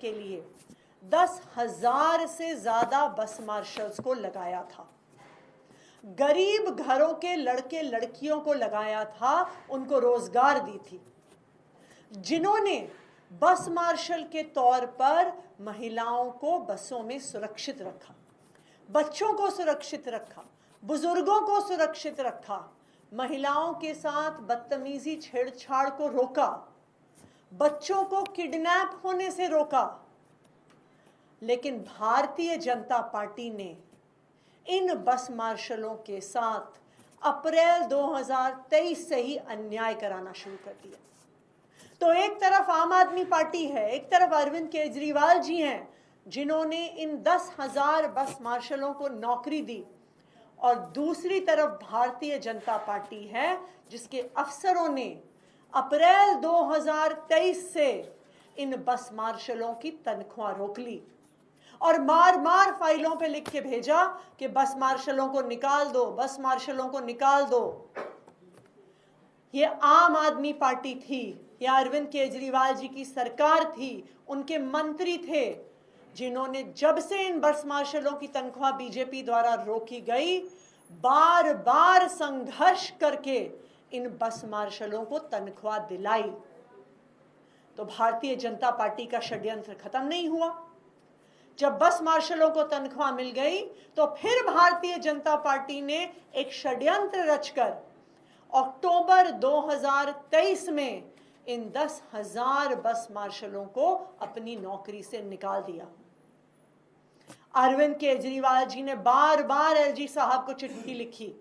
के लिए 10,000 से ज्यादा बस मार्शल्स को लगाया था। गरीब घरों के लड़के लड़कियों को लगाया था, उनको रोजगार दी थी। जिन्होंने बस मार्शल के तौर पर महिलाओं को बसों में सुरक्षित रखा, बच्चों को सुरक्षित रखा, बुजुर्गों को सुरक्षित रखा, महिलाओं के साथ बदतमीजी छेड़छाड़ को रोका, बच्चों को किडनैप होने से रोका। लेकिन भारतीय जनता पार्टी ने इन बस मार्शलों के साथ अप्रैल 2023 से ही अन्याय कराना शुरू कर दिया। तो एक तरफ आम आदमी पार्टी है, एक तरफ अरविंद केजरीवाल जी हैं, जिन्होंने इन 10,000 बस मार्शलों को नौकरी दी, और दूसरी तरफ भारतीय जनता पार्टी है जिसके अफसरों ने अप्रैल 2023 से इन बस मार्शलों की तनख्वाह रोक ली और मार मार फाइलों पे लिख के भेजा कि बस मार्शलों को निकाल दो, बस मार्शलों को निकाल दो। ये आम आदमी पार्टी थी, ये अरविंद केजरीवाल जी की सरकार थी, उनके मंत्री थे, जिन्होंने जब से इन बस मार्शलों की तनख्वाह बीजेपी द्वारा रोकी गई, बार बार संघर्ष करके इन बस मार्शलों को तनख्वाह दिलाई। तो भारतीय जनता पार्टी का षड्यंत्र खत्म नहीं हुआ। जब बस मार्शलों को तनख्वाह मिल गई तो फिर भारतीय जनता पार्टी ने एक षड्यंत्र रचकर अक्टूबर 2023 में इन 10,000 बस मार्शलों को अपनी नौकरी से निकाल दिया। अरविंद केजरीवाल जी ने बार बार एलजी साहब को चिट्ठी लिखी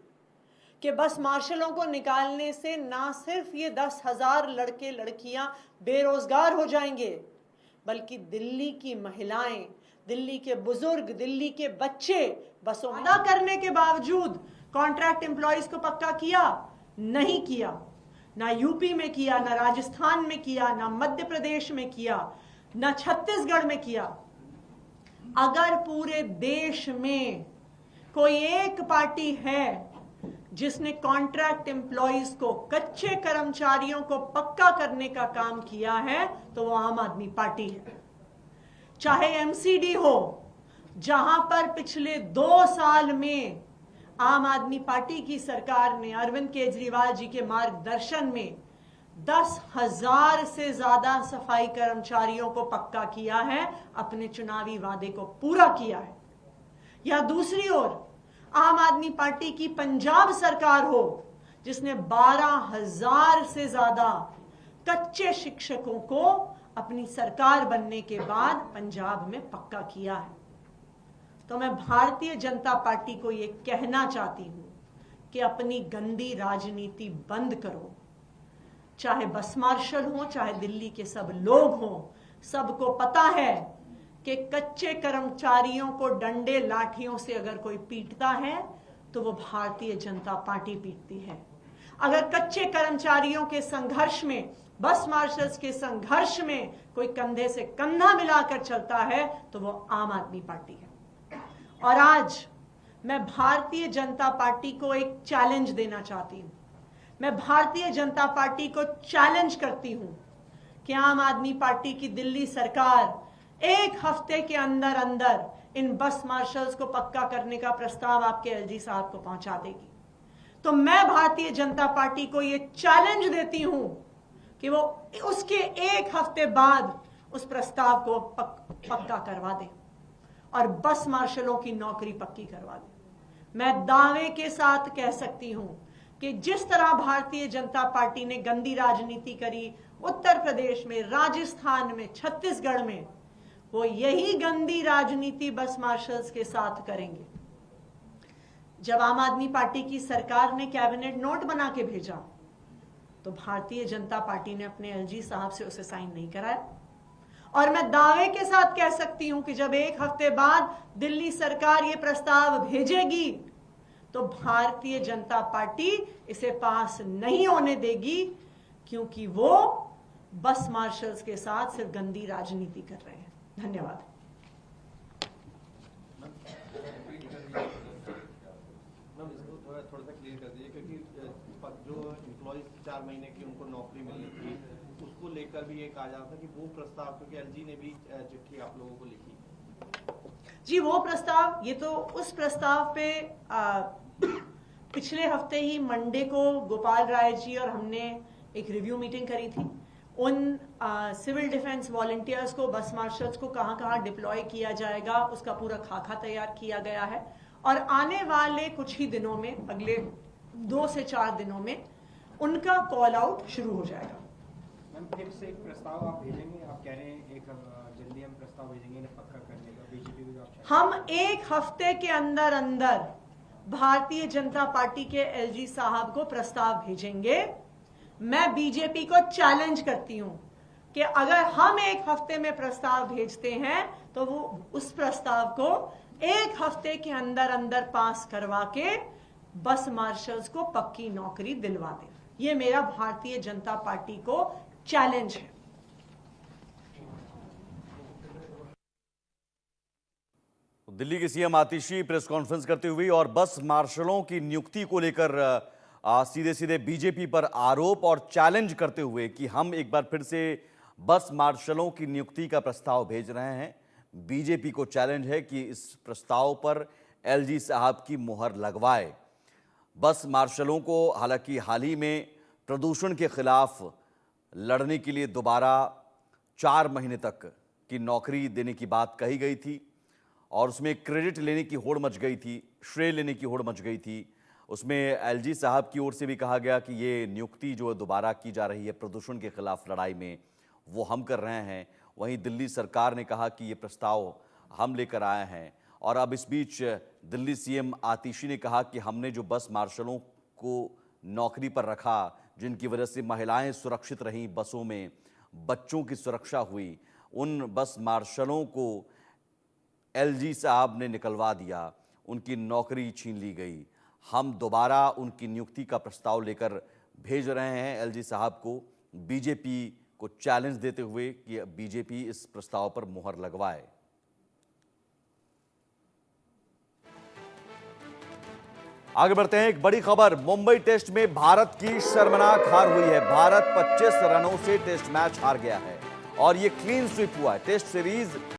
कि बस मार्शलों को निकालने से ना सिर्फ ये 10,000 लड़के लड़कियां बेरोजगार हो जाएंगे, बल्कि दिल्ली की महिलाएं, दिल्ली के बुजुर्ग, दिल्ली के बच्चे बसों में वादा करने के बावजूद कॉन्ट्रैक्ट एम्प्लॉयज को पक्का किया नहीं किया। ना यूपी में किया, ना राजस्थान में किया, ना मध्य प्रदेश में किया, ना छत्तीसगढ़ में किया। अगर पूरे देश में कोई एक पार्टी है जिसने कॉन्ट्रैक्ट एम्प्लॉयज को, कच्चे कर्मचारियों को पक्का करने का काम किया है, तो वो आम आदमी पार्टी है। चाहे एमसीडी हो, जहां पर पिछले 2 साल में आम आदमी पार्टी की सरकार ने अरविंद केजरीवाल जी के मार्गदर्शन में 10,000 से ज्यादा सफाई कर्मचारियों को पक्का किया है, अपने चुनावी वादे को पूरा किया है। या दूसरी ओर आम आदमी पार्टी की पंजाब सरकार हो, जिसने 12,000 से ज्यादा कच्चे शिक्षकों को अपनी सरकार बनने के बाद पंजाब में पक्का किया है। तो मैं भारतीय जनता पार्टी को यह कहना चाहती हूं कि अपनी गंदी राजनीति बंद करो। चाहे बस मार्शल हो, चाहे दिल्ली के सब लोग हों, सबको पता है कि कच्चे कर्मचारियों को डंडे लाठियों से अगर कोई पीटता है तो वो भारतीय जनता पार्टी पीटती है। अगर कच्चे कर्मचारियों के संघर्ष में, बस मार्शल्स के संघर्ष में कोई कंधे से कंधा मिलाकर चलता है तो वो आम आदमी पार्टी है। और आज मैं भारतीय जनता पार्टी को एक चैलेंज देना चाहती हूं। मैं भारतीय जनता पार्टी को चैलेंज करती हूं कि आम आदमी पार्टी की दिल्ली सरकार 1 हफ्ते के अंदर अंदर इन बस मार्शल्स को पक्का करने का प्रस्ताव आपके एलजी साहब को पहुंचा देगी। तो मैं भारतीय जनता पार्टी को यह चैलेंज देती हूं कि वो उसके 1 हफ्ते बाद उस प्रस्ताव को पक्का करवा दे और बस मार्शलों की नौकरी पक्की करवा दे। मैं दावे के साथ कह सकती हूं कि जिस तरह भारतीय जनता पार्टी ने गंदी राजनीति करी उत्तर प्रदेश में, राजस्थान में, छत्तीसगढ़ में, वो यही गंदी राजनीति बस मार्शल्स के साथ करेंगे। जब आम आदमी पार्टी की सरकार ने कैबिनेट नोट बना के भेजा तो भारतीय जनता पार्टी ने अपने एलजी साहब से उसे साइन नहीं कराया। और मैं दावे के साथ कह सकती हूं कि जब 1 हफ्ते बाद दिल्ली सरकार ये प्रस्ताव भेजेगी तो भारतीय जनता पार्टी इसे पास नहीं होने देगी, क्योंकि वो बस मार्शल्स के साथ सिर्फ गंदी राजनीति कर रहे हैं। धन्यवाद। थोड़ा सा क्लियर कर दीजिए, क्योंकि जो एम्प्लॉयज 4 महीने की उनको नौकरी मिली थी, उसको लेकर भी ये कहा जा रहा था कि वो प्रस्ताव, क्योंकि एलजी ने भी चिट्ठी आप लोगों को लिखी। जी, वो प्रस्ताव, ये तो उस प्रस्ताव पे पिछले हफ्ते ही मंडे को गोपाल राय जी और हमने एक रिव्यू मीटिंग करी थी। उन सिविल डिफेंस वॉलंटियर्स को, बस मार्शल्स को कहाँ कहाँ डिप्लॉय किया जाएगा, उसका पूरा खाका तैयार किया गया है और आने वाले कुछ ही दिनों में, अगले 2 से 4 दिनों में उनका कॉल आउट शुरू हो जाएगा। मैम, फिर से एक प्रस्ताव आप भेजेंगे? आप कह रहे हैं एक जल्दी हम प्रस्ताव भेजेंगे इन्हें पक्का करने का, बीजेपी भी आप? हम 1 हफ्ते के अंदर अंदर भारतीय जनता पार्टी के एलजी साहब को प्रस्ताव भेजेंगे। मैं बीजेपी को चैलेंज करती हूं कि अगर हम 1 हफ्ते में प्रस्ताव भेजते हैं तो वो उस प्रस्ताव को 1 हफ्ते के अंदर अंदर पास करवा के बस मार्शल्स को पक्की नौकरी दिलवा दे। ये मेरा भारतीय जनता पार्टी को चैलेंज है। दिल्ली की सीएम आतिशी प्रेस कॉन्फ्रेंस करते हुए और बस मार्शलों की नियुक्ति को लेकर सीधे सीधे बीजेपी पर आरोप और चैलेंज करते हुए कि हम एक बार फिर से बस मार्शलों की नियुक्ति का प्रस्ताव भेज रहे हैं। बीजेपी को चैलेंज है कि इस प्रस्ताव पर एलजी साहब की मुहर लगवाए। बस मार्शलों को हालांकि हाल ही में प्रदूषण के खिलाफ लड़ने के लिए दोबारा 4 महीने तक की नौकरी देने की बात कही गई थी और उसमें क्रेडिट लेने की होड़ मच गई थी, श्रेय लेने की होड़ मच गई थी। उसमें एलजी साहब की ओर से भी कहा गया कि ये नियुक्ति जो दोबारा की जा रही है प्रदूषण के खिलाफ लड़ाई में, वो हम कर रहे हैं। वहीं दिल्ली सरकार ने कहा कि ये प्रस्ताव हम लेकर आए हैं और अब इस बीच दिल्ली सीएम आतिशी ने कहा कि हमने जो बस मार्शलों को नौकरी पर रखा, जिनकी वजह से महिलाएं सुरक्षित रहीं, बसों में बच्चों की सुरक्षा हुई, उन बस मार्शलों को एलजी साहब ने निकलवा दिया, उनकी नौकरी छीन ली गई। हम दोबारा उनकी नियुक्ति का प्रस्ताव लेकर भेज रहे हैं एलजी साहब को, बीजेपी को चैलेंज देते हुए कि बीजेपी इस प्रस्ताव पर मुहर लगवाए। आगे बढ़ते हैं, एक बड़ी खबर। मुंबई टेस्ट में भारत की शर्मनाक हार हुई है। भारत 25 रनों से टेस्ट मैच हार गया है और यह क्लीन स्वीप हुआ है। Test series